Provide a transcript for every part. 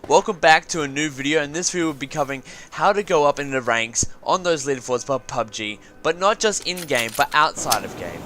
Welcome back to a new video. In this video we'll be covering how to go up in the ranks on those leaderboards for PUBG, but not just in game but outside of game.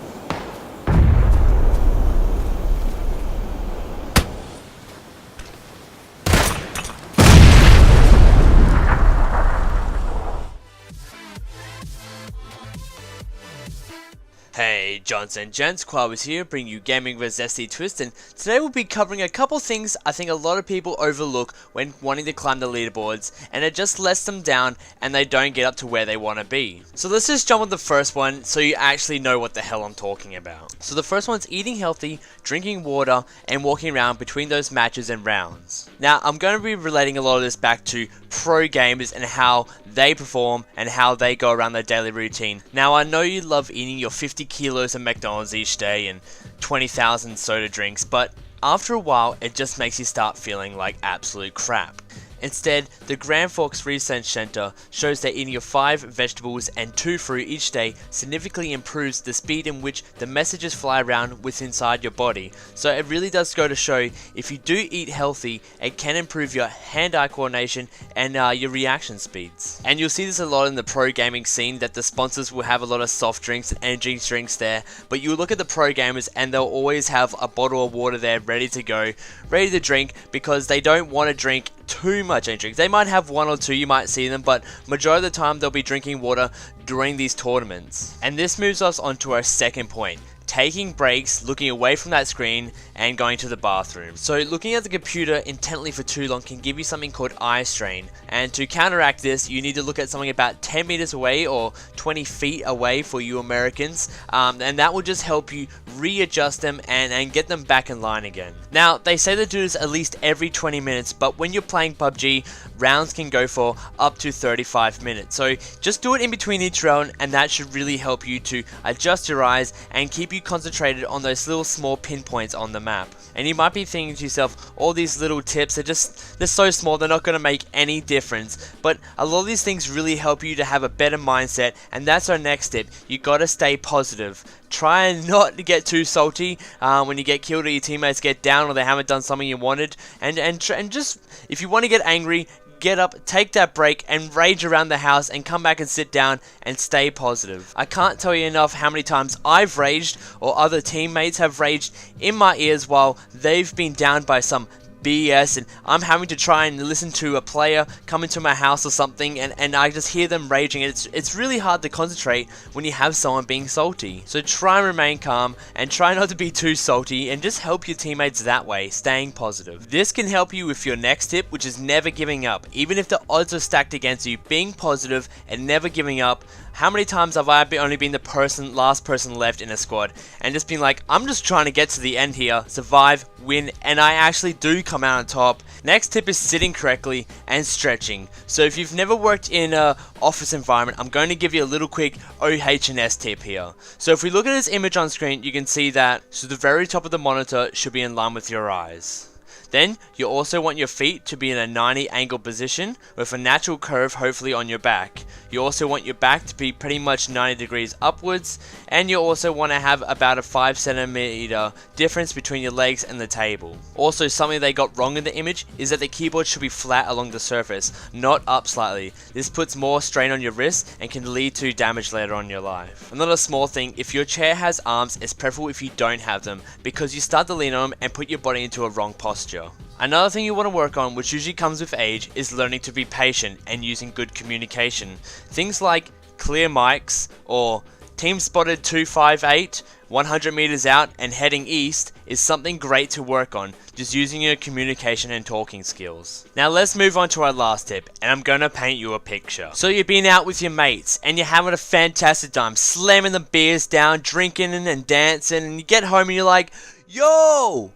Hey Johnson gents, Quaweds here, bringing you Gaming with Zesty Twist, and today we'll be covering a couple things I think a lot of people overlook when wanting to climb the leaderboards, and it just lets them down and they don't get up to where they want to be. So let's just jump on the first one so you actually know what the hell I'm talking about. So the first one's eating healthy, drinking water, and walking around between those matches and rounds. Now I'm going to be relating a lot of this back to pro gamers and how they perform and how they go around their daily routine. Now I know you love eating your 50 kilos of McDonald's each day and 20,000 soda drinks, but after a while it just makes you start feeling like absolute crap. Instead, the Grand Forks Research Center shows that eating your 5 vegetables and 2 fruit each day significantly improves the speed in which the messages fly around within inside your body. So it really does go to show if you do eat healthy, it can improve your hand-eye coordination and your reaction speeds. And you'll see this a lot in the pro gaming scene, that the sponsors will have a lot of soft drinks and energy drinks there, but you look at the pro gamers and they'll always have a bottle of water there ready to go, ready to drink, because they don't want to drink too much energy drinks. They might have 1 or 2, you might see them, but majority of the time they'll be drinking water during these tournaments. And this moves us on to our second point: taking breaks, looking away from that screen, and going to the bathroom. So looking at the computer intently for too long can give you something called eye strain, and to counteract this you need to look at something about 10 meters away or 20 feet away for you Americans, and that will just help you readjust them and get them back in line again. Now they say to do this at least every 20 minutes, but when you're playing PUBG, rounds can go for up to 35 minutes. So just do it in between each round, and that should really help you to adjust your eyes and keep you concentrated on those little small pinpoints on the map. And you might be thinking to yourself, all these little tips are they're so small, they're not going to make any difference. But a lot of these things really help you to have a better mindset, and that's our next tip. You gotta stay positive. Try and not get too salty when you get killed or your teammates get down or they haven't done something you wanted, and just, if you want to get angry, get up, take that break, and rage around the house and come back and sit down and stay positive. I can't tell you enough how many times I've raged or other teammates have raged in my ears while they've been down by some BS, and I'm having to try and listen to a player come into my house or something, and I just hear them raging. It's really hard to concentrate when you have someone being salty. So try and remain calm and try not to be too salty, and just help your teammates that way, staying positive. This can help you with your next tip, which is never giving up. Even if the odds are stacked against you, being positive and never giving up. How many times have I only been the last person left in a squad and just been like, I'm just trying to get to the end here, survive, win, and I actually do come out on top. Next tip is sitting correctly and stretching. So if you've never worked in an office environment, I'm going to give you a little quick OH&S tip here. So if we look at this image on screen, you can see that so the very top of the monitor should be in line with your eyes. Then you also want your feet to be in a 90 angle position with a natural curve hopefully on your back. You also want your back to be pretty much 90 degrees upwards, and you also want to have about a 5 centimeter difference between your legs and the table. Also, something they got wrong in the image is that the keyboard should be flat along the surface, not up slightly. This puts more strain on your wrists and can lead to damage later on in your life. Another small thing, if your chair has arms, it's preferable if you don't have them, because you start to lean on them and put your body into a wrong posture. Another thing you want to work on, which usually comes with age, is learning to be patient and using good communication. Things like clear mics or team spotted 258, 100 meters out and heading east is something great to work on, just using your communication and talking skills. Now let's move on to our last tip, and I'm gonna paint you a picture. So you've been out with your mates and you're having a fantastic time, slamming the beers down, drinking and dancing, and you get home and you're like, yo!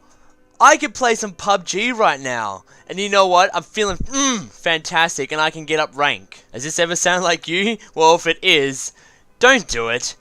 I could play some PUBG right now, and you know what, I'm feeling fantastic and I can get up rank. Has this ever sounded like you? Well, if it is, don't do it.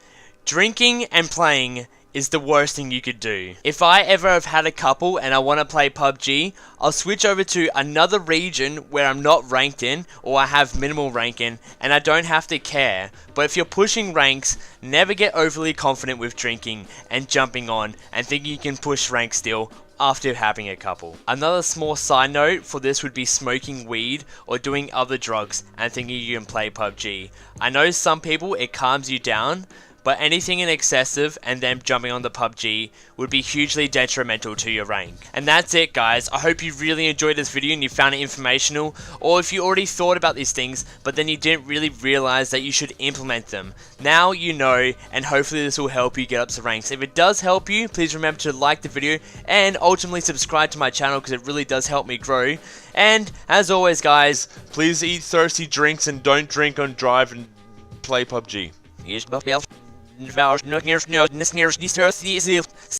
Drinking and playing is the worst thing you could do. If I ever have had a couple and I want to play PUBG, I'll switch over to another region where I'm not ranked in, or I have minimal rank in, and I don't have to care. But if you're pushing ranks, never get overly confident with drinking and jumping on and thinking you can push rank still. after having a couple. Another small side note for this would be smoking weed or doing other drugs and thinking you can play PUBG. I know some people it calms you down, but anything in excessive and then jumping on the PUBG would be hugely detrimental to your rank. And that's it guys, I hope you really enjoyed this video and you found it informational, or if you already thought about these things but then you didn't really realize that you should implement them. Now you know, and hopefully this will help you get up to ranks. If it does help you, please remember to like the video and ultimately subscribe to my channel because it really does help me grow. And as always guys, please eat thirsty drinks and don't drink and drive and play PUBG.